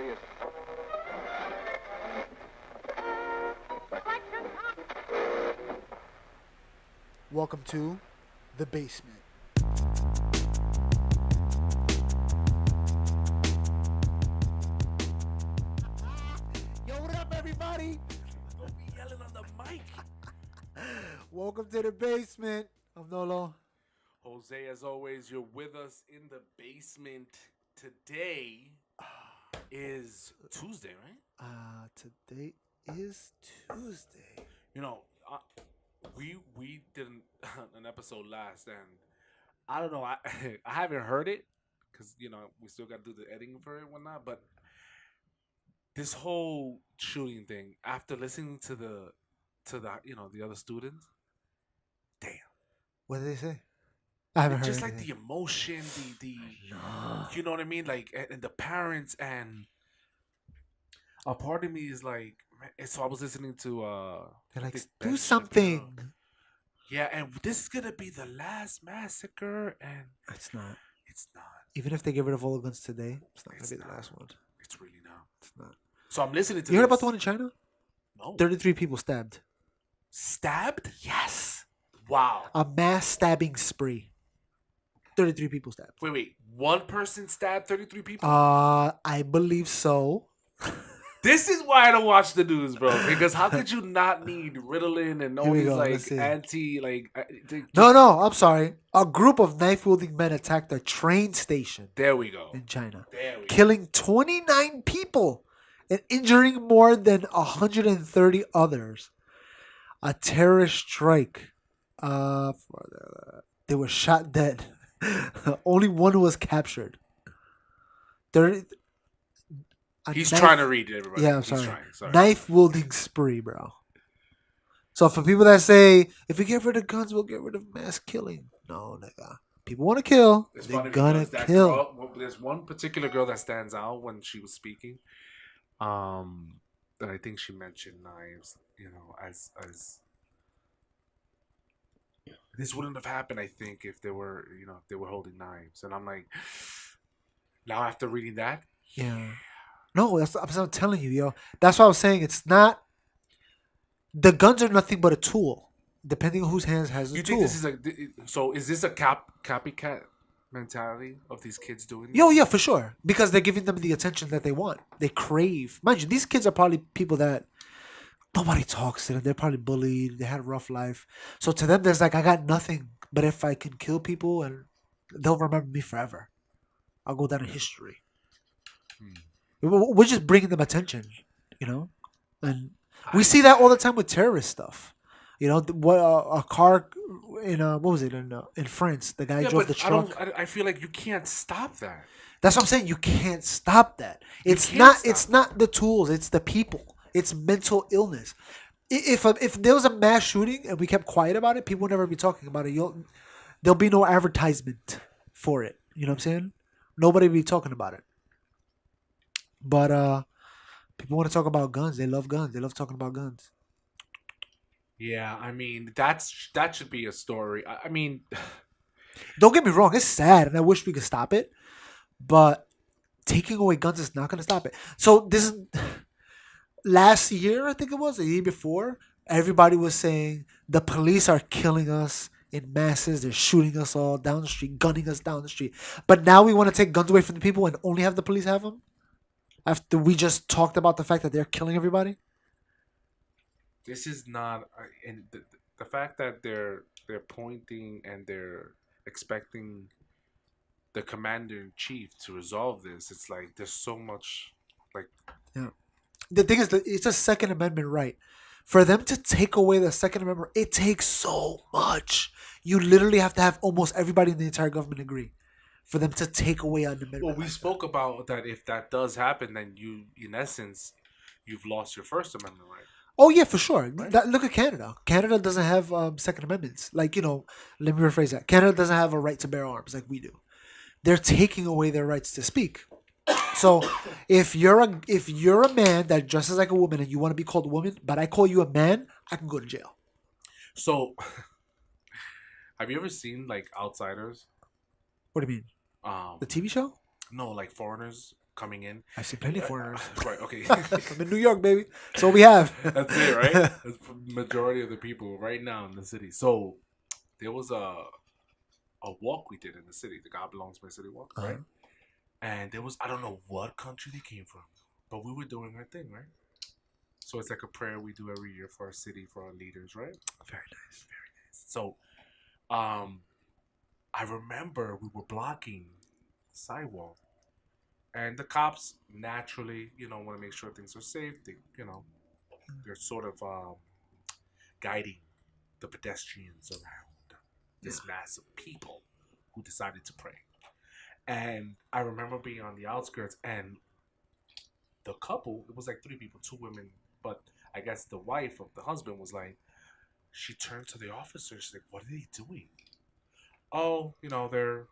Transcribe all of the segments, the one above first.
serious. Welcome to the basement. Yo, what up, everybody? Don't be yelling on the mic. Welcome to the basement. I'm Nolo. Jose, as always, you're with us in the basement. Today is Tuesday, right? Today is Tuesday. You know, we did an episode last, and I don't know. I I haven't heard it because we still got to do the editing for it and whatnot. But this whole shooting thing, after listening to the the other students, damn. What did they say? I haven't heard Just anything. like the emotion, the No. you know what I mean, like, and the parents, and a part of me is like, man, so I was listening to They're I like, think do Ben something. Shapiro. Yeah, and this is gonna be the last massacre, and It's not. it's not. Even if they get rid of all the guns today, it's not going It's to be the not. last one. It's really not. It's not. So I'm listening to. You heard about this. the one in China? No. 33 people stabbed. Stabbed? Yes. Wow. A mass stabbing spree. 33 people stabbed. Wait. One person stabbed 33 people. I believe so. This is why I don't watch the news, bro. Because how could you not need Ritalin and all Here we these go, let's like see. No. I'm sorry. A group of knife-wielding men attacked a train station There we go. in China, There we go. killing 29 people and injuring more than 130 others. A terrorist strike. They were shot dead. Only one was captured. He's trying to read it, everybody. Yeah, I'm He's sorry. trying. Knife wielding spree, bro. So for people that say, if we get rid of guns, we'll get rid of mass killing. No, nigga. People want to kill. It's They're funny gonna because that kill. girl, there's one particular girl that stands out when she was speaking. That I think she mentioned knives. As this wouldn't have happened, I think, if they were holding knives. And I'm like, now after reading that, Yeah. No, that's what I'm telling you, yo. That's what I was saying. It's not. The guns are nothing but a tool, depending on whose hands has the you tool. think this is is this a copycat mentality of these kids doing this? Yo, yeah, for sure. Because they're giving them the attention that they want. They crave. Mind you, these kids are probably people that nobody talks to them. They're probably bullied. They had a rough life. So to them, there's like, I got nothing. But if I can kill people, and they'll remember me forever. I'll go down in history. We're just bringing them attention, and we see that all the time with terrorist stuff. What a car in what was it in France? The guy drove the truck. I feel like you can't stop that. That's what I'm saying. You can't stop that. It's can't not. stop It's not the tools. It's the people. It's mental illness. If there was a mass shooting and we kept quiet about it, people would never be talking about it. There'll be no advertisement for it. You know what I'm saying? Nobody will be talking about it. But people want to talk about guns. They love guns. They love talking about guns. Yeah, I mean that should be a story. I mean, Don't get me wrong. It's sad, and I wish we could stop it. But taking away guns is not going to stop it. So this is last year, I think it was, the year before. Everybody was saying the police are killing us in masses. They're shooting us all down the street, gunning us down the street. But now we want to take guns away from the people and only have the police have them? After we just talked about the fact that they're killing everybody? this is not, and the fact that they're pointing and they're expecting the commander in chief to resolve this. It's like there's so much, like, Yeah. The thing is that it's a Second Amendment right. For them to take away the Second Amendment, it takes so much. You literally have to have almost everybody in the entire government agree for them to take away an amendment. well, we like spoke about that. If that does happen, then in essence, you've lost your First Amendment right. Oh yeah, for sure. Right. Look at Canada. Canada doesn't have Second Amendments. Like, let me rephrase that. Canada doesn't have a right to bear arms like we do. They're taking away their rights to speak. So if you're a man that dresses like a woman and you want to be called a woman, but I call you a man, I can go to jail. So, have you ever seen like Outsiders? What do you mean? The TV show? No, like foreigners coming in. I see plenty of foreigners. Right. Okay. I'm in New York, baby. So we have. That's it, right? That's the majority of the people right now in the city. So there was a walk we did in the city, the God Belongs My City walk, right? And there was, I don't know what country they came from, but we were doing our thing, right? So it's like a prayer we do every year for our city, for our leaders, right? Very nice. Very nice. So I remember we were blocking the sidewalk, and the cops naturally, want to make sure things are safe. They, they're sort of guiding the pedestrians around this mass of people who decided to pray. And I remember being on the outskirts, and the couple, it was like 3 people, 2 women, but I guess the wife of the husband was like, she turned to the officer. She's like, what are they doing? Oh, they're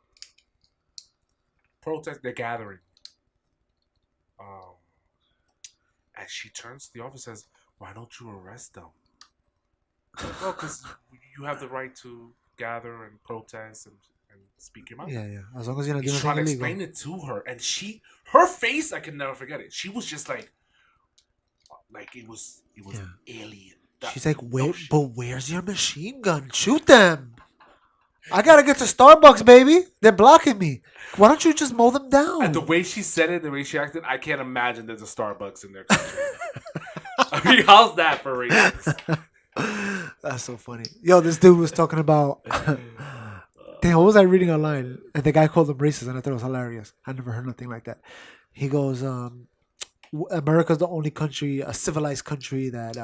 they're gathering. And she turns to the officer and says, why don't you arrest them? Well, because you have the right to gather and protest and speak your mind. Yeah. As long as you're not doing He's trying to anything explain illegal. it to her, and her face, I can never forget it. She was just like it was alien. She's like, but where's your machine gun? Shoot them. I gotta get to Starbucks, baby. They're blocking me. Why don't you just mow them down? And the way she said it, the way she acted, I can't imagine there's a Starbucks in their country. I mean, how's that for racist? That's so funny. Yo, this dude was talking about. Damn, what was I reading online? And the guy called them racist, and I thought it was hilarious. I never heard nothing like that. He goes, America's the only country, a civilized country that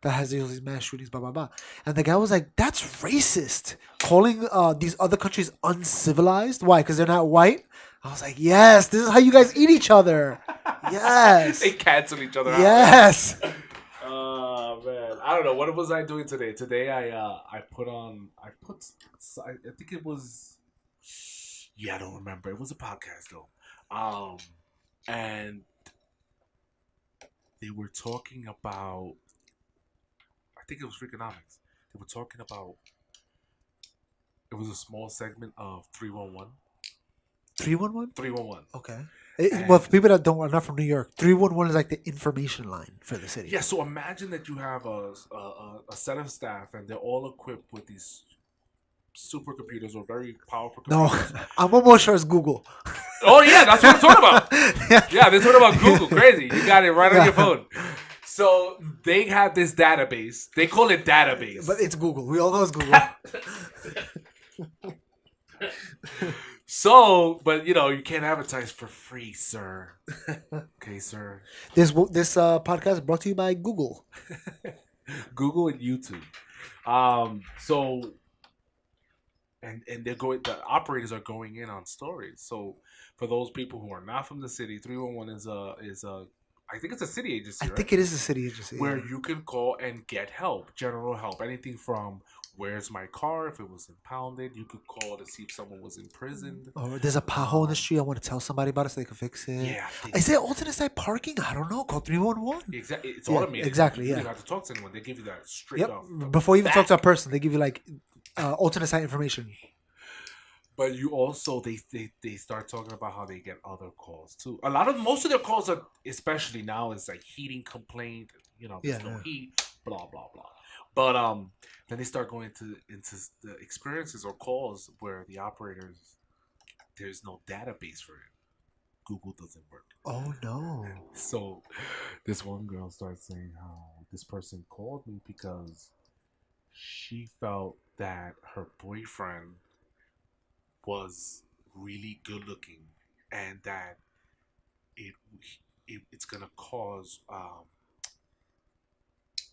has these mass shootings, blah blah blah. And the guy was like, "That's racist, calling these other countries uncivilized. Why? Because they're not white." I was like, "Yes, this is how you guys eat each other. Yes, they cancel each other out. Yes." Oh man, I don't know. What was I doing today? Today I think it was. Yeah, I don't remember. It was a podcast though. And they were talking about, I think it was Freakonomics. They were talking about, it was a small segment of 311. 311? 311. Okay. Well, for people that are not from New York, 311 is like the information line for the city. Yeah, so imagine that you have a set of staff, and they're all equipped with these supercomputers or very powerful computers. No, I'm almost sure it's Google. Oh yeah, that's what I'm talking about. Yeah, they're talking about Google. Crazy, you got it right on your phone. So they have this database. They call it database, but it's Google. We all know it's Google. So, but you can't advertise for free, sir. Okay, sir. This podcast is brought to you by Google. Google and YouTube. So. And they're going. The operators are going in on stories. So for those people who are not from the city, 311 is a I think it's a city agency. I think it is a city agency where you can call and get help, general help, anything from where's my car if it was impounded. You could call to see if someone was imprisoned. Or there's a pothole in the street. I want to tell somebody about it so they can fix it. Yeah. Is it alternate side parking? I don't know. Call 311. Exactly. It's automated. Exactly. You Yeah. don't have to talk to anyone. They give you that straight off. Before you even talk to a person, they give you like alternate side information. But you also they start talking about how they get other calls too. Most of their calls are, especially now, is like heating complaint. There's no heat, blah blah blah. But then they start going into the experiences or calls where the operators, there's no database for it. Google doesn't work. Oh no! So this one girl starts saying how this person called me because she felt that her boyfriend was really good looking, and that it's gonna cause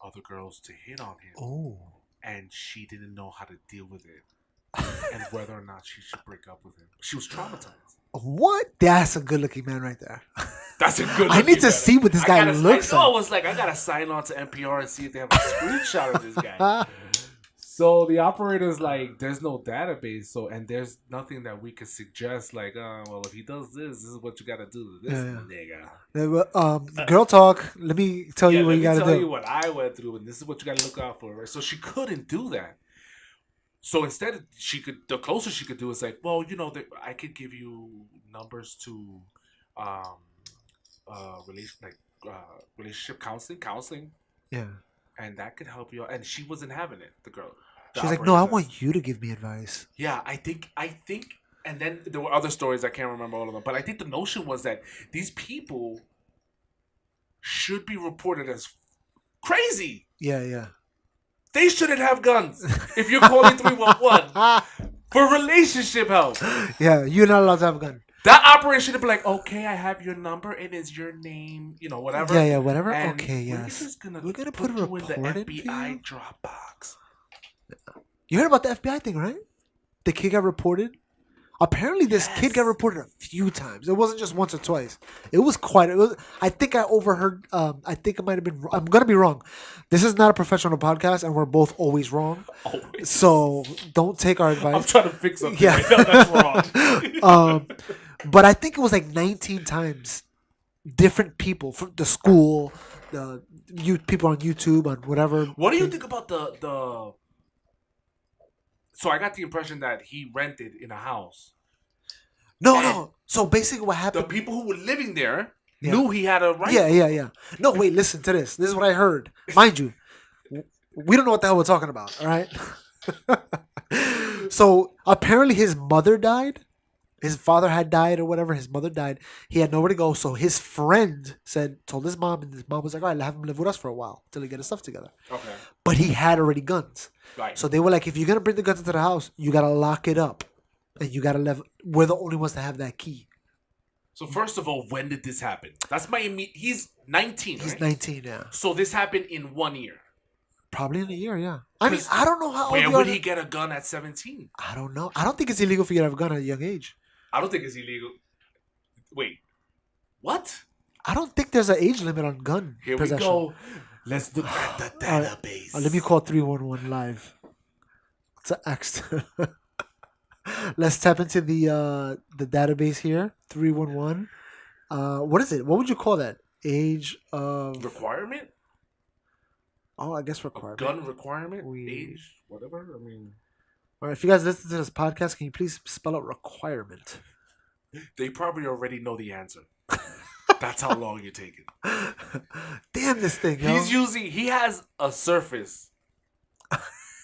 other girls to hit on him. Oh. And she didn't know how to deal with it, and whether or not she should break up with him. She was traumatized. What? That's a good looking man right there. That's a good. I need to see what this guy looks like. I was like, I gotta sign on to NPR and see if they have a screenshot of this guy. So the operator's like, there's no database, and there's nothing that we could suggest. Like, well, if he does this is what you gotta do to this nigga. Girl talk. Let me tell you what you gotta do. Let me tell you what I went through, and this is what you gotta look out for. Right? So she couldn't do that. So instead, the closest she could do is like, well, I could give you numbers to relationship counseling, Yeah. and that could help you out. And she wasn't having it. The girl, the She's like, no, I operator. want you to give me advice. Yeah, I think, and then there were other stories. I can't remember all of them, but I think the notion was that these people should be reported as crazy. Yeah, yeah. They shouldn't have guns. If you're calling 311 for relationship help, Yeah, you're not allowed to have a gun. that operator should have been like, okay, I have your number. It is your name, whatever. Yeah, yeah, whatever. And Okay, we're yes. just gonna We're gonna put put a you in the report in for FBI you. Dropbox. You heard about the FBI thing, right? The kid got reported. Apparently, this kid got Yes. reported a few times. It wasn't just once or twice. It was quite. It was. I think I overheard. I think it might have been. I'm gonna be wrong. This is not a professional podcast, and we're both always wrong. Always. So don't take our I'm advice. trying to fix something Yeah. right now that's wrong. But I think it was like 19 times. Different people from the school, the people on YouTube, on whatever. What do you think about the? So I got the impression that he rented in a house. No, And no. So basically, what The happened? people who were living there Yeah. knew he had a rifle. Yeah, yeah, yeah. No, wait. Listen to this. This is what I heard. Mind you, we don't know what the hell we're talking about. All right. So apparently, his mother died. His father had died or whatever. His mother died. He had nowhere to go. So his friend told his mom, and his mom was like, "All right, have him live with us for a while till he get his stuff together." Okay. But he had already guns. Right. So they were like, if you're gonna bring the guns into the house, you gotta lock it up, and you gotta live. We're the only ones that have that key. So first of all, when did this happen? That's my he's 19. He's Right? 19 now. So this happened in 1 year. Probably in a year, yeah. I mean, 'Cause I don't know how old Where you would are. he get a gun at 17? I don't know. I don't think it's illegal for you to have a gun at a young age. I don't think it's illegal. Wait, what? I don't think there's an age limit on gun Here possession. we go. Let's look at the All right. database. Let me call 311 live. It's an accident. Let's tap into the database here. 311. What is it? What would you call that? Age of Requirement? I guess requirement. Gun requirement? We- Age? Whatever? I mean, All right, if you guys listen to this podcast, can you please spell out requirement? they probably already know the answer. That's how long you're taking. Damn this thing, yo. He has a Surface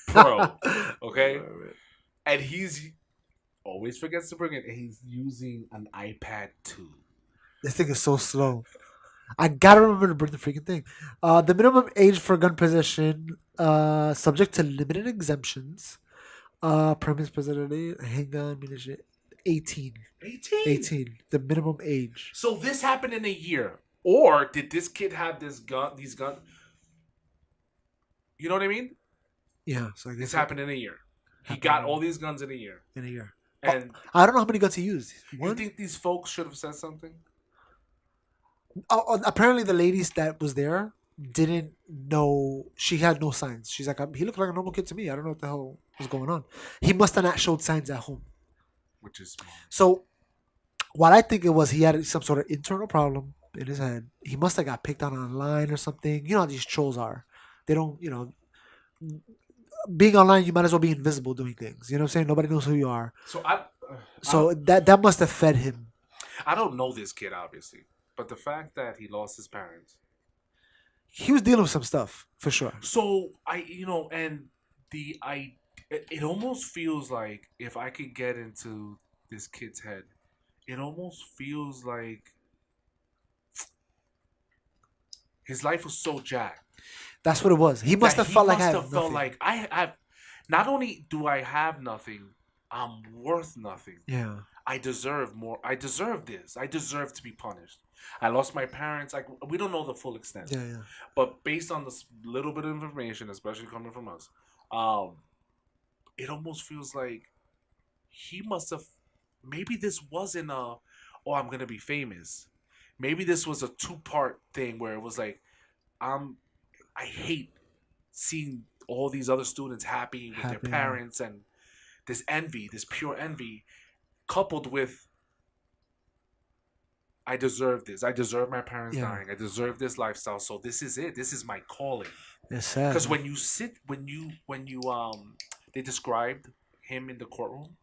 Pro, okay? And he's always forgets to bring it, and he's using an iPad 2. This thing is so slow. I gotta remember to bring the freaking thing. The minimum age for gun possession, subject to limited exemptions. Premise possession, handgun, munition, 18. 18. 18. The minimum age. So this happened in a year. Or did this kid have these guns? You know what I mean? Yeah, so I guess This happened in a year. He got all these guns in a year. in a year. And I don't know how many guns he used. you One? think these folks should have said something? Apparently, the ladies that was there didn't know. She had no signs. She's like, he looked like a normal kid to me. I don't know what the hell was going on. He must have not showed signs at home. Which is So, what I think it was, he had some sort of internal problem in his head. He must have got picked on online or something. You know how these trolls are. They don't, being online, you might as well be invisible doing things. You know what I'm saying? Nobody knows who you are. So That must have fed him. I don't know this kid obviously, but the fact that he lost his parents. He was dealing with some stuff for sure. So it almost feels like if I could get into this kid's head, it almost feels like his life was so jacked. That's what it was. He must have felt like I had nothing. I have. Not only do I have nothing, I'm worth nothing. Yeah. I deserve more. I deserve this. I deserve to be punished. I lost my parents. Like, we don't know the full extent. Yeah, yeah. But based on this little bit of information, especially coming from us, it almost feels like he must have. Maybe this wasn't I'm gonna be famous. Maybe this was a 2-part thing where it was like, I hate seeing all these other students happy with their parents, and this envy, this pure envy, coupled with I deserve this. I deserve my parents dying. I deserve this lifestyle. So this is it. This is my calling. It's sad. Because when they described him in the courtroom,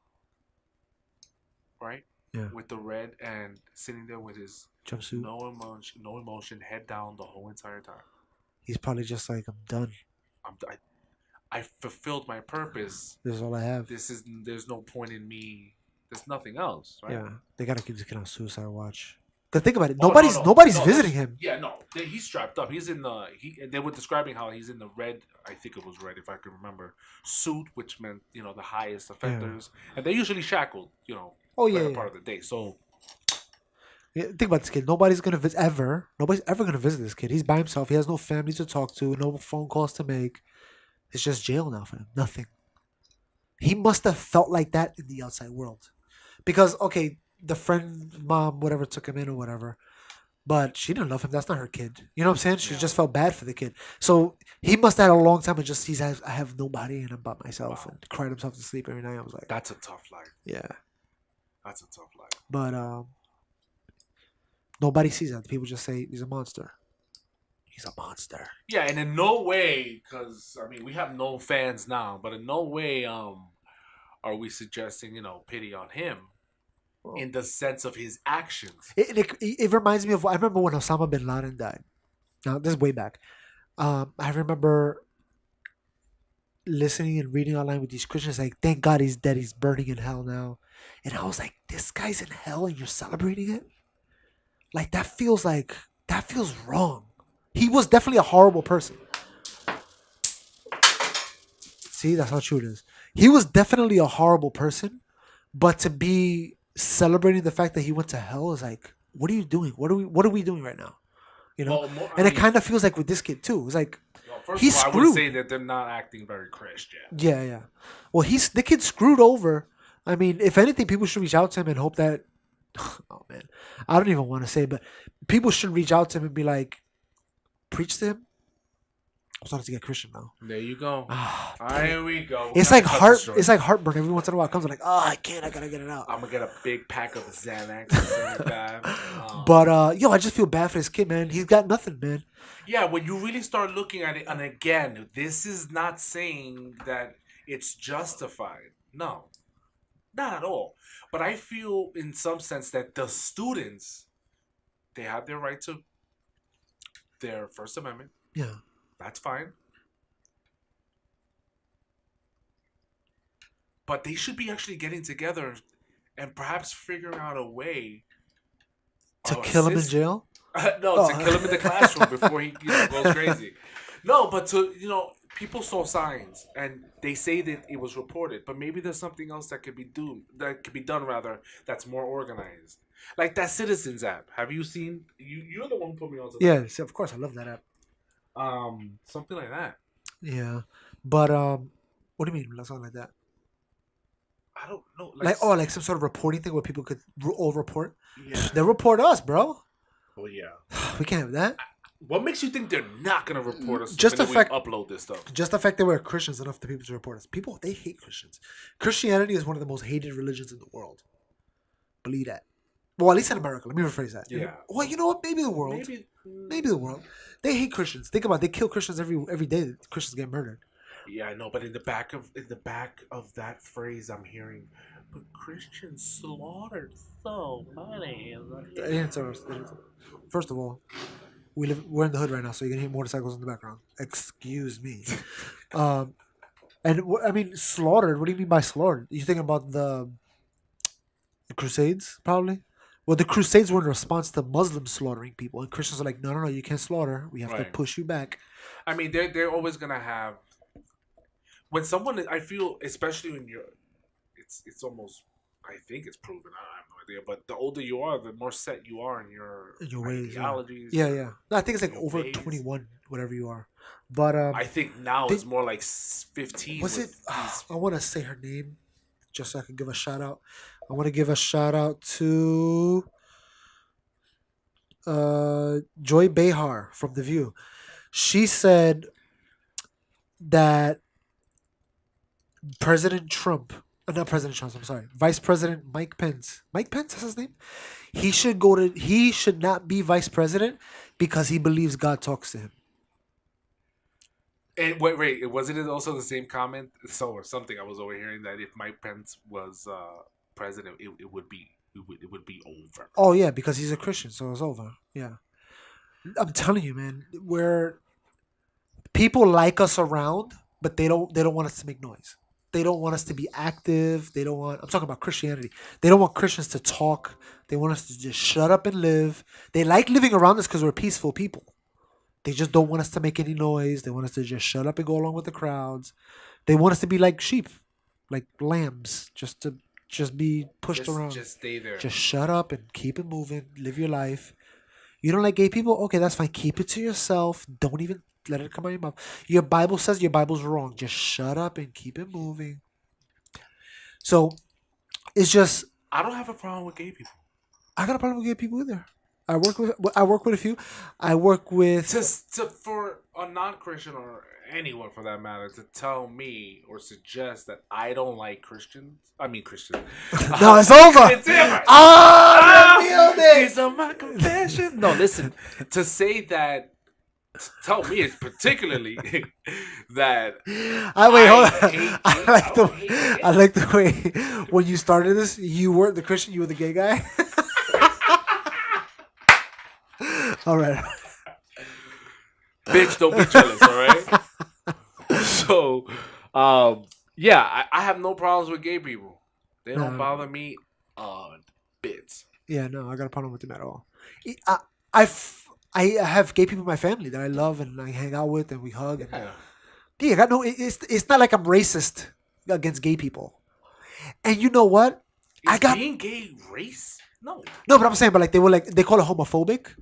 right? Yeah. with the red and sitting there with his Jumpsuit. no emotion, head down the whole entire time. He's probably just like, I'm done. I fulfilled my purpose. This is all I have. There's no point in me. There's nothing else, right? Yeah. They gotta keep this kid on suicide watch. Cause think about it. Oh, Nobody's no, visiting him. Yeah, no, he's strapped up. He's in the They were describing how he's in the red. I think it was red, if I can remember, suit, which meant the highest offenders, and they're usually shackled. Oh yeah. Better part of the day. So Yeah, think about this kid. Nobody's gonna visit ever. Nobody's ever gonna visit this kid. He's by himself. He has no family to talk to. No phone calls to make. It's just jail now for him. Nothing. He must have felt like that in the outside world, because okay, the friend, mom, whatever, took him in or whatever, but she didn't love him. That's not her kid. You know what I'm saying? She Yeah. just felt bad for the kid. So he must have had a long time and just I have nobody and I'm by myself, Wow. and cried himself to sleep every night. I was like, that's a tough life. yeah, That's a tough life. but nobody sees that. People just say he's a monster. He's a monster. Yeah, and in no way, because we have no fans now, but in no way are we suggesting pity on him in the sense of his actions. It reminds me of, I remember when Osama bin Laden died. Now this is way back. I remember listening and reading online with these Christians like, thank God he's dead. He's burning in hell now, and I was like, this guy's in hell and you're celebrating it. Like that feels wrong. He was definitely a horrible person. See, that's how true it is. He was definitely a horrible person, but to be celebrating the fact that he went to hell is like, what are you doing? What are we doing right now? And it kind of feels like with this kid too. It's like, first he's of all, I screwed. would say that they're not acting very Christian. Yeah. Well, the kid's screwed over. I mean, if anything, people should reach out to him and hope that. Oh man, I don't even want to say, but people should reach out to him and be like, preach to him. I'm starting to get Christian now. There you go. Damn. Here we go. It's like heartburn. Every once in a while, it comes like, I can't. I gotta get it out. I'm gonna get a big pack of Xanax. Or something like that. But I just feel bad for this kid, man. He's got nothing, man. Yeah, when you really start looking at it, and again, this is not saying that it's justified. No, not at all. But I feel, in some sense, that the students, they have their right to their First Amendment. Yeah. That's fine. But they should be actually getting together and perhaps figuring out a way to kill him in jail? No, to kill him in the classroom before he goes crazy. No, but people saw signs and they say that it was reported, but maybe there's something else that could be done rather, that's more organized. Like that Citizens app. Have you seen? You're the one who put me on to that. Yeah, of course, I love that app. Something like that. Yeah, but what do you mean, something like that? I don't know. Like some sort of reporting thing where people could all report. Yeah, they report us, bro. Oh yeah, we can't have that. What makes you think they're not gonna report us? Just the fact we upload this stuff. Just the fact that we're Christians enough for people to report us. People, they hate Christians. Christianity is one of the most hated religions in the world. Believe that. Well, at least in America. Let me rephrase that. Yeah. Well, you know what? Maybe the world. Maybe the world. They hate Christians. Think about it. They kill Christians every day. That Christians get murdered. Yeah, I know. But in the back of that phrase, I'm hearing, but Christians slaughtered so many. First of all, we're in the hood right now, so you're gonna hear motorcycles in the background. Excuse me. Slaughtered. What do you mean by slaughtered? You thinking about the Crusades, probably? Well, the Crusades were in response to Muslims slaughtering people, and Christians are like, no, you can't slaughter. We have to push you back. I mean, they're always gonna have. When someone, I feel, especially when it's almost, I think it's proven. I have no idea, but the older you are, the more set you are in your ways, ideologies. Yeah. No, I think it's like over 21, whatever you are. But I think now it's more like 15. Was it? I want to say her name, just so I can give a shout out. I want to give a shout out to Joy Behar from The View. She said that President Trump, not President Trump, I'm sorry, Vice President Mike Pence. Mike Pence is his name? He should not be vice president because he believes God talks to him. And wait, wasn't it also the same comment? Or something I was overhearing that if Mike Pence was president, it would be it would be over. Oh yeah, because he's a Christian, so it's over. Yeah, I'm telling you, man. Where people like us around, but they don't want us to make noise. They don't want us to be active. They don't want. I'm talking about Christianity. They don't want Christians to talk. They want us to just shut up and live. They like living around us because we're peaceful people. They just don't want us to make any noise. They want us to just shut up and go along with the crowds. They want us to be like sheep, like lambs, just be pushed around. Just stay there. Just shut up and keep it moving. Live your life. You don't like gay people? Okay, that's fine. Keep it to yourself. Don't even let it come out of your mouth. Your Bible says your Bible's wrong. Just shut up and keep it moving. So it's just I don't have a problem with gay people. I got a problem with gay people either. I work with a few. I work with For a non-Christian or anyone for that matter to tell me or suggest that I don't like Christians. I mean Christians. No, it's over. It's over. Oh, These are my confessions. No, listen. To say that, tell me it's particularly that. Hold on. hate I like the way when you started this, you weren't the Christian, you were the gay guy. All right. Bitch, don't be jealous, all right? So, yeah, I have no problems with gay people. They don't bother me bits. Yeah, no, I got a problem with them at all. I have gay people in my family that I love and I hang out with and we hug. And, Yeah. I got no. It's not like I'm racist against gay people. And you know what? Is being gay race? No, but I'm saying, but like they call it homophobic.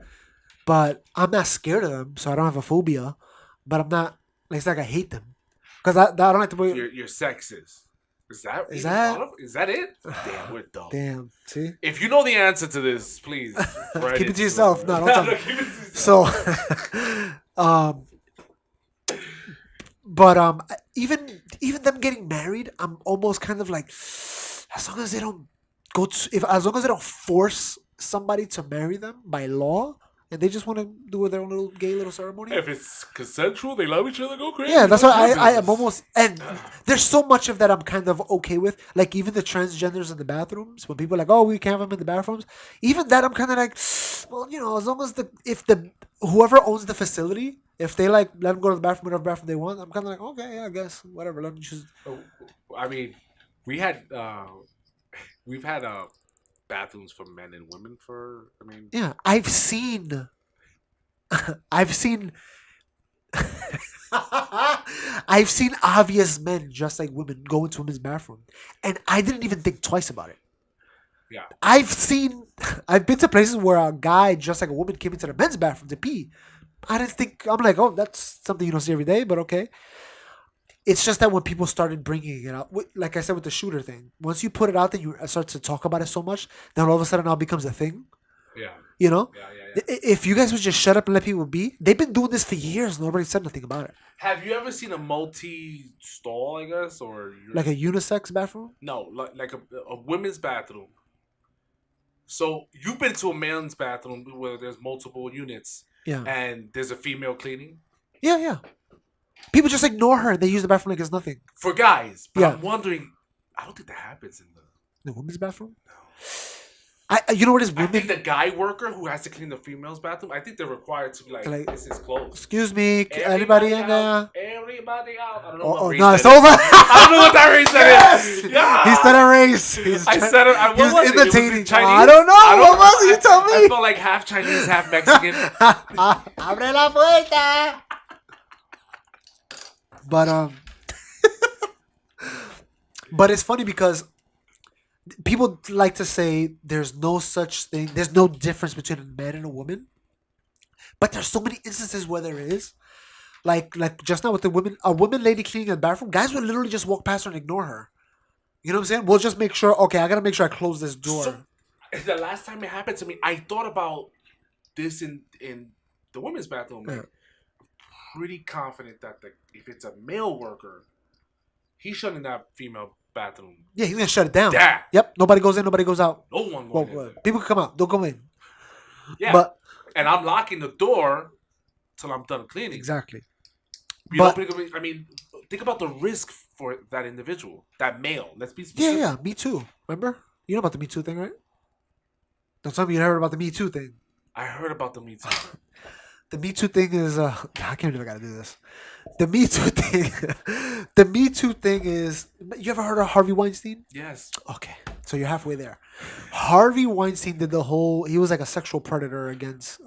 But I'm not scared of them, so I don't have a phobia. But I'm not. Like, it's like I hate them because I don't like to. You're sexist. Is that it? Damn, we're dumb. Damn. See. If you know the answer to this, please Keep it to yourself. No, don't tell me. Keep it to yourself. So, but even them getting married, I'm almost kind of like, as long as they don't as long as they don't force somebody to marry them by law. And they just want to do their own little gay little ceremony. If it's consensual, they love each other, go crazy. Yeah, that's why I am almost... And there's so much of that I'm kind of okay with. Like, even the transgenders in the bathrooms. When people are like, oh, we can't have them in the bathrooms. Even that, I'm kind of like, well, as long as whoever owns the facility, if they, like, let them go to the bathroom, whatever bathroom they want, I'm kind of like, okay, yeah, I guess, whatever, let them choose. I mean, we've had bathrooms for men and women yeah, I've seen I've seen obvious men dressed like women go into women's bathroom and I didn't even think twice about it. Yeah, I've been to places where a guy dressed like a woman came into the men's bathroom to pee. I didn't think, I'm like, oh, that's something you don't see every day, but okay. It's just that when people started bringing it out, like I said with the shooter thing, once you put it out there, you start to talk about it so much, then all of a sudden it now becomes a thing. Yeah. Yeah. If If you guys would just shut up and let people be, they've been doing this for years. Nobody said nothing about it. Have you ever seen a multi-stall, I guess, or like a unisex bathroom? No, like a women's bathroom. So you've been to a men's bathroom where there's multiple units, Yeah. and there's a female cleaning. Yeah. People just ignore her. They use the bathroom like it's nothing. For guys, but Yeah. I'm wondering, I don't think that happens in The women's bathroom? No. You know what is I women? think the guy worker who has to clean the female's bathroom, I think they're required to be like this is closed. Excuse me, anybody in there? Everybody out. I don't know Oh, what race no, it's that is. over. I don't know what that race that is. Yeah. He said a race. I said it. What He was was it? It was imitating. Chinese? I don't know. What was it? You tell I me. felt like half Chinese, half Mexican. Abre la puerta. But it's funny because people like to say there's no such thing. There's no difference between a man and a woman. But there's so many instances where there is. Like just now with a woman lady cleaning the bathroom, guys would literally just walk past her and ignore her. You know what I'm saying? We'll just make sure, okay, I got to make sure I close this door. So, the last time it happened to me, I thought about this in the women's bathroom. Like, I'm pretty confident that if it's a male worker, he's shutting that female bathroom. Yeah, he's going to shut it down. Damn. Yep, nobody goes in, nobody goes out. No one going in. People can come out, don't go in. Yeah, and I'm locking the door till I'm done cleaning. Exactly. I mean, think about the risk for that individual, that male. Let's be specific. Yeah, Me Too. Remember? You know about the Me Too thing, right? Don't tell me you heard about the Me Too thing. I heard about the Me Too. The Me Too thing is I can't believe I gotta do this. The Me Too thing. The Me Too thing is. You ever heard of Harvey Weinstein? Yes. Okay, so you're halfway there. Harvey Weinstein did the whole. He was like a sexual predator against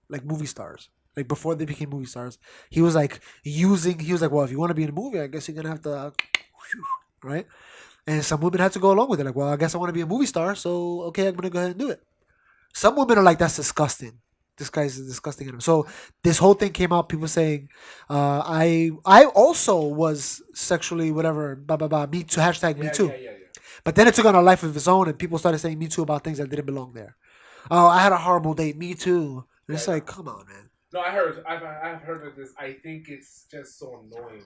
like movie stars. Like before they became movie stars, he was like using. He was like, well, if you want to be in a movie, I guess you're gonna have to, right? And some women had to go along with it. Like, well, I guess I want to be a movie star, so okay, I'm gonna go ahead and do it. Some women are like, that's disgusting. This guy's disgusting. So this whole thing came out. People saying, I also was sexually whatever. Blah blah blah. Me too. Hashtag me too. Yeah. But then it took on a life of its own, and people started saying me too about things that didn't belong there. Oh, I had a horrible date. Me too. And it's like, come on, man. No, I've heard of this. I think it's just so annoying.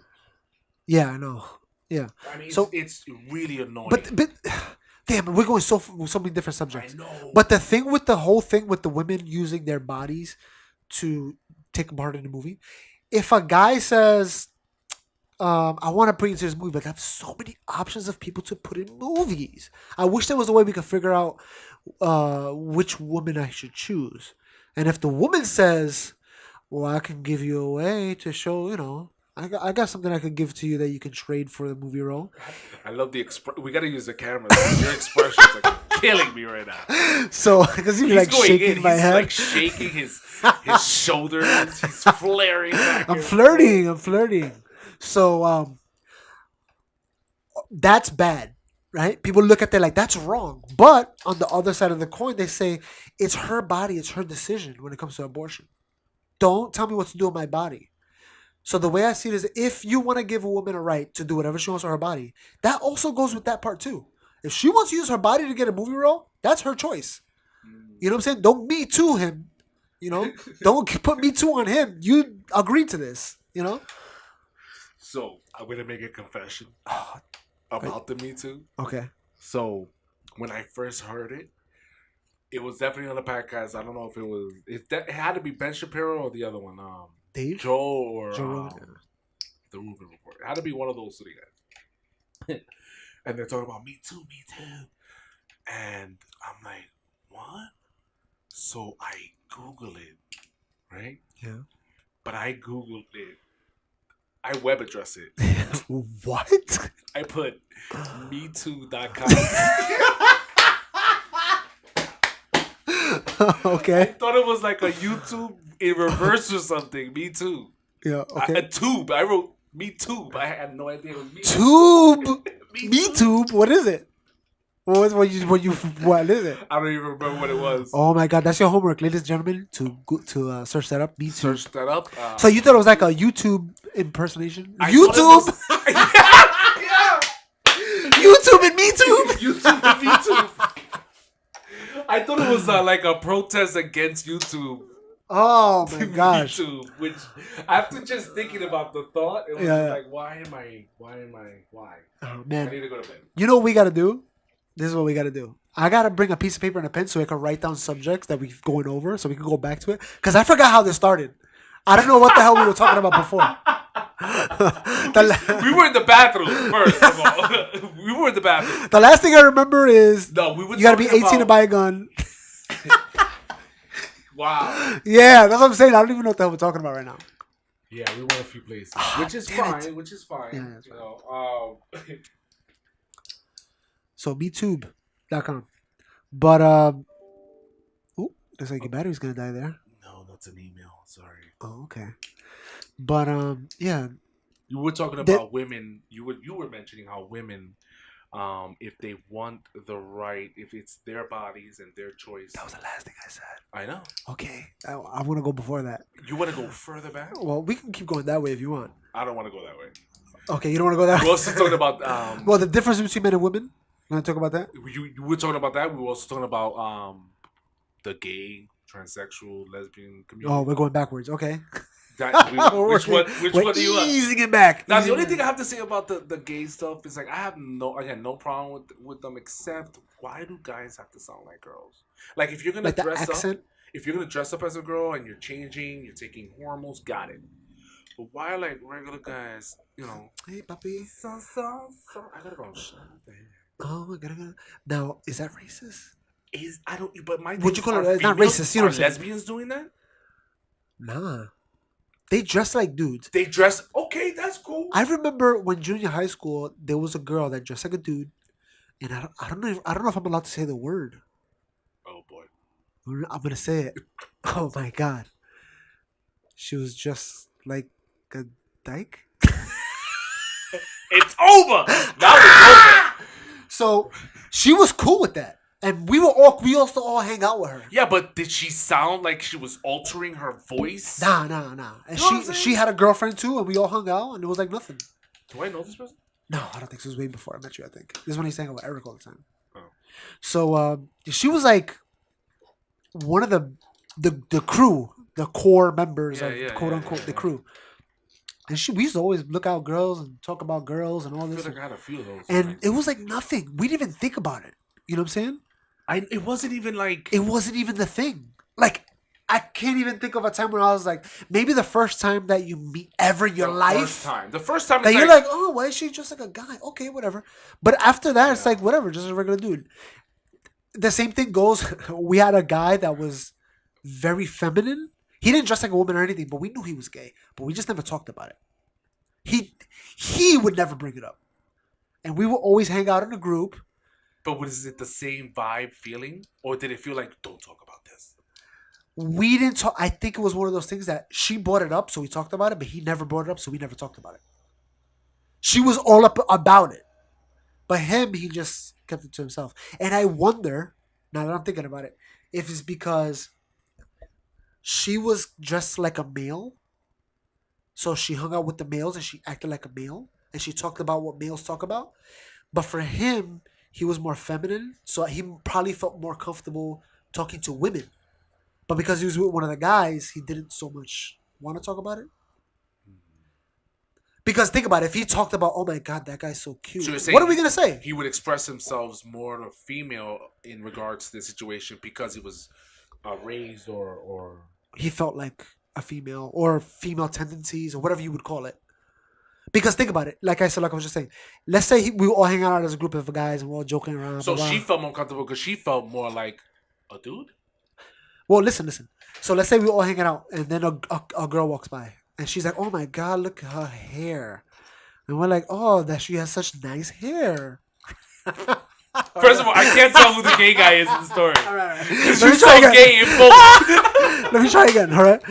Yeah, I know. Yeah. I mean, So- it's really annoying. But damn, we're going so many different I subjects. know. But the thing with the whole thing with the women using their bodies to take part in the movie, if a guy says, I want to bring you to this movie, but I have so many options of people to put in movies. I wish there was a way we could figure out which woman I should choose. And if the woman says, well, I can give you a way to show, I got something I could give to you that you can trade for the movie role. I love the we gotta use the camera. Your expressions are killing me right now. So, because he's like going shaking in. my He's head. like shaking his shoulders. He's flaring back. I'm and flirting. So that's bad, right? People look at that like that's wrong. But on the other side of the coin, they say it's her body, it's her decision when it comes to abortion. Don't tell me what to do with my body. So the way I see it is if you want to give a woman a right to do whatever she wants with her body, that also goes with that part too. If she wants to use her body to get a movie role, that's her choice. You know what I'm saying? Don't me too him. Don't put me too on him. You agreed to this, So I'm gonna make a confession about the Me Too. Okay. So when I first heard it, it was definitely on the podcast. I don't know if it was. It had to be Ben Shapiro or the other one, Dave? Joe or Joe Rogan. the Rubin Report. It had to be one of those three guys. And they're talking about Me Too, and I'm like, what? So I Google it, right? Yeah. But I Googled it. I web address it. What? I put metoo.com. Okay. I thought it was like a YouTube in reverse or something. Me too. Yeah. Okay. A tube. I wrote Me Tube. I had no idea it was Me Tube. Me Me tube. What is it? What is it? I don't even remember what it was. Oh my god, that's your homework, ladies and gentlemen. To search that up. Me too. Search that up. So you thought it was like a YouTube impersonation? I YouTube. thought it was- yeah. YouTube and Me too. YouTube and Me Too. I thought it was like a protest against YouTube. Oh my gosh. YouTube, which after just thinking about the thought, it was like, why? Oh I man. need to go to bed. You know what we gotta do? This is what we gotta do. I gotta bring a piece of paper and a pen so I can write down subjects that we're going over so we can go back to it. Because I forgot how this started. I don't know what the hell we were talking about before. We were in the bathroom first of all. We were in the bathroom. The last thing I remember is We were you gotta be 18 talking to buy a gun. Wow. Yeah, that's what I'm saying. I don't even know what the hell we're talking about right now. Yeah, we went a few places, which is damn fine. it. Which is fine. Yeah, that's you know. So metube.com. But looks like your battery's gonna die there. No, that's an email. Sorry. Oh, okay. But yeah. You were talking about women. You were mentioning how women, if they want the right, if it's their bodies and their choice. That was the last thing I said. I know. Okay. I want to go before that. You want to go further back? Well, we can keep going that way if you want. I don't want to go that way. Okay, you don't want to go that way? We're also talking about. Well, the difference between men and women. You want to talk about that? You were talking about that. We were also talking about the gay, transsexual, lesbian community. Oh, we're going backwards. Okay. Which one do you want? Easing it back. Now, the only thing I have to say about the gay stuff is like I have no problem with them, except why do guys have to sound like girls? Like if you're gonna Like the dress accent? up, if you're gonna dress up as a girl and you're changing, you're taking hormones, got it. But why like regular guys, Hey, papi. I gotta go. Shut the hell. Oh, my God. Now, is that racist? I don't. But my thing Would you is, call are it? It's not females, racist. You know are what I'm saying? lesbians doing that? Nah, they dress like dudes. They dress okay. That's cool. I remember when junior high school, there was a girl that dressed like a dude, and I don't know. I don't know if I'm allowed to say the word. Oh boy. I'm gonna say it. Oh my god, she was just like a dyke. It's over. Now it's over. So she was cool with that, and we used to all hang out with her. Yeah, but did she sound like she was altering her voice? Nah. And You know what she I'm saying? she had a girlfriend too, and we all hung out, and it was like nothing. Do I know this person? No, I don't think so. It was way before I met you. I think this is when he's hanging out with Eric all the time. Oh. So she was like one of the crew, the core members of quote unquote the crew. And we used to always look out girls and talk about girls and all I this. feel like I had a few of those. And it was like nothing. We didn't even think about it. You know what I'm saying? It wasn't even like It wasn't even the thing. Like I can't even think of a time where I was like, maybe the first time that you meet ever in your life. The first time That it's you're like, oh, why is she just like a guy? Okay, whatever. But after that, it's Yeah. like whatever, just a regular dude. The same thing goes. We had a guy that was very feminine. He didn't dress like a woman or anything, but we knew he was gay. But we just never talked about it. He would never bring it up, and we would always hang out in a group. But was it the same vibe feeling, or did it feel like don't talk about this? We didn't talk. I think it was one of those things that she brought it up, so we talked about it, but he never brought it up, so we never talked about it. She was all up about it, but him, he just kept it to himself. And I wonder, now that I'm thinking about it, if it's because she was dressed like a male, so she hung out with the males and she acted like a male, and she talked about what males talk about. But for him, he was more feminine, so he probably felt more comfortable talking to women. But because he was with one of the guys, he didn't so much want to talk about it. Because think about it, if he talked about, oh my god, that guy's so cute, So you're saying what are we gonna say? He would express himself more to female in regards to the situation because he was raised or He felt like a female or female tendencies or whatever you would call it. Because think about it, like I was just saying, let's say we were all hanging out as a group of guys and we're all joking around. So blah, she blah. felt more comfortable because she felt more like a dude. Well, listen. So let's say we're all hanging out and then a girl walks by and she's like, oh my god, look at her hair. And we're like, oh, that she has such nice hair. First of all, I can't tell who the gay guy is in the story. All right. Because Let you're me try so again. gay in both. Let me try again, all right?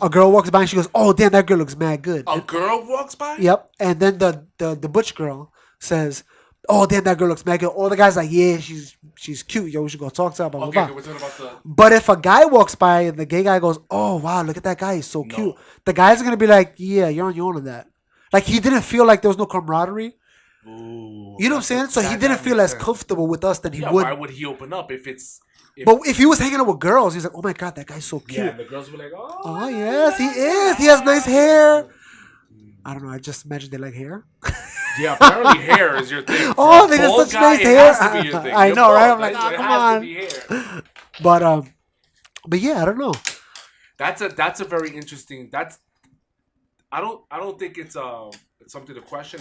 A girl walks by and she goes, oh, damn, that girl looks mad good. A girl walks by? Yep. And then the butch girl says, oh, damn, that girl looks mad good. All the guys like, yeah, she's cute. Yo, we should go talk to her. Blah, blah, Okay, blah. okay, we're talking about the... But if a guy walks by and the gay guy goes, oh, wow, look at that guy. He's so cute. The guy's going to be like, yeah, you're on your own on that. Like, he didn't feel like there was no camaraderie. Ooh, You know what I'm saying? So he didn't feel as comfortable with us than he would. Why would he open up if it's... But if he was hanging out with girls, he's like, oh my god, that guy's so cute. Yeah, and the girls were like, Oh, yes, he is. He has nice hair. I don't know. I just imagine they like hair. Yeah, apparently hair is your thing. Oh, they have such nice hair. It has to be your thing. I You're know, bald, right? I'm like, so oh, it come has to on. be hair. But yeah, I don't know. That's a very interesting. I don't think it's something to question.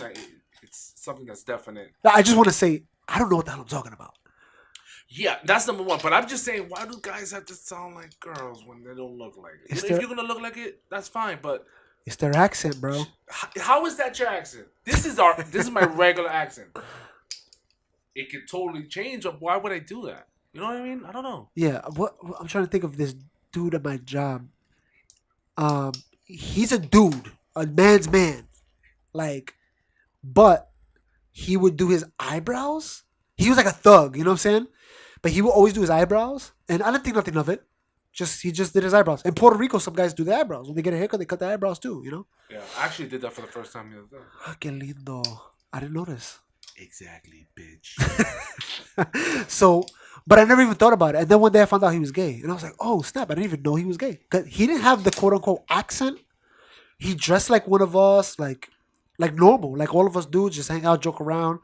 It's something that's definite. I just want to say, I don't know what the hell I'm talking about. Yeah, that's number one. But I'm just saying, why do guys have to sound like girls when they don't look like it? If you're gonna look like it, that's fine. But it's their accent, bro. How is that your accent? This is my regular accent. It could totally change. Why would I do that? You know what I mean? I don't know. Yeah, what I'm trying to think of this dude at my job. He's a dude, a man's man, like, but he would do his eyebrows. He was like a thug, you know what I'm saying? But he would always do his eyebrows, and I didn't think nothing of it. He just did his eyebrows. In Puerto Rico, some guys do the eyebrows. When they get a haircut, they cut the eyebrows too, you know? Yeah, I actually did that for the first time the other day. Ah, qué lindo. I didn't notice. Exactly, bitch. So, but I never even thought about it. And then one day I found out he was gay. And I was like, oh, snap. I didn't even know he was gay. Because he didn't have the quote-unquote accent. He dressed like one of us, like normal. Like all of us dudes, just hang out, joke around.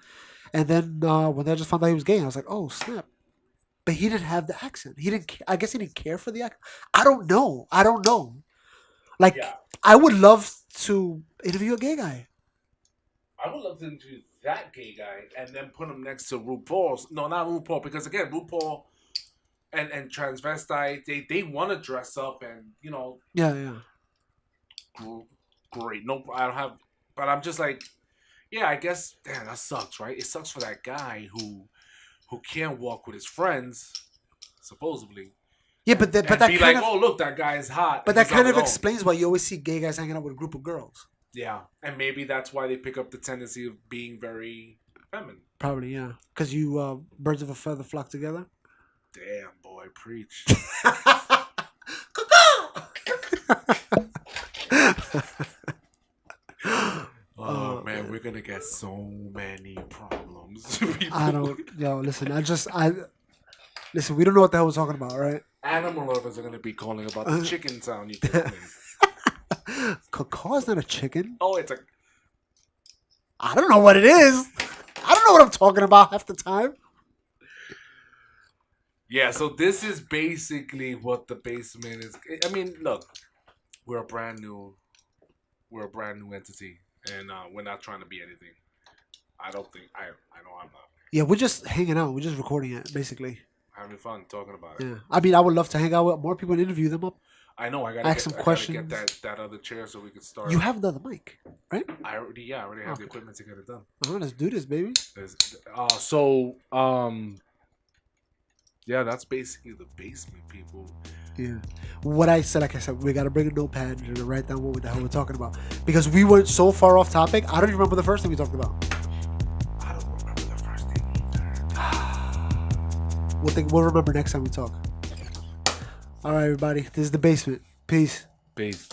And then when I just found out he was gay, I was like, oh, snap. But he didn't have the accent. He didn't. I guess he didn't care for the accent. I don't know. Like, Yeah. I would love to interview a gay guy. I would love to introduce that gay guy and then put him next to RuPaul's. No, not RuPaul, because again, RuPaul and transvestite, they want to dress up and Yeah. great. No, I don't have, but I'm just like, yeah, I guess. Damn, that sucks, right? It sucks for that guy who can't walk with his friends, supposedly. Yeah, but that Be kind like, of, oh look, that guy is hot. but and that he's kind out of alone. explains why you always see gay guys hanging out with a group of girls. Yeah, and maybe that's why they pick up the tendency of being very feminine. Probably, yeah, because you birds of a feather flock together. Damn, boy, preach. Oh man, we're gonna get so many problems. I don't. Yo, listen. Listen. We don't know what the hell we're talking about, right? Animal lovers are gonna be calling about the chicken sound you just made. Cacaw's not a chicken. Oh, it's a. I don't know what it is. I don't know what I'm talking about half the time. Yeah, so this is basically what the basement is. I mean, look, we're a brand new entity, and we're not trying to be anything. I don't think I know I'm not Yeah, we're just hanging out. We're just recording it, basically. having fun talking about it. Yeah. I mean, I would love to hang out with more people and interview them up. I know. I gotta Ask some questions. get that other chair so we can start. You have another mic, right? I already have the equipment to get it done. Let's do this, baby. Yeah, that's basically the basement, people. Yeah. Like I said, we got to bring a notepad and write down what the hell we're talking about. Because we went so far off topic, I don't even remember the first thing we talked about. I don't remember the first thing either. We'll remember next time we talk. All right, everybody. This is The Basement. Peace. Peace.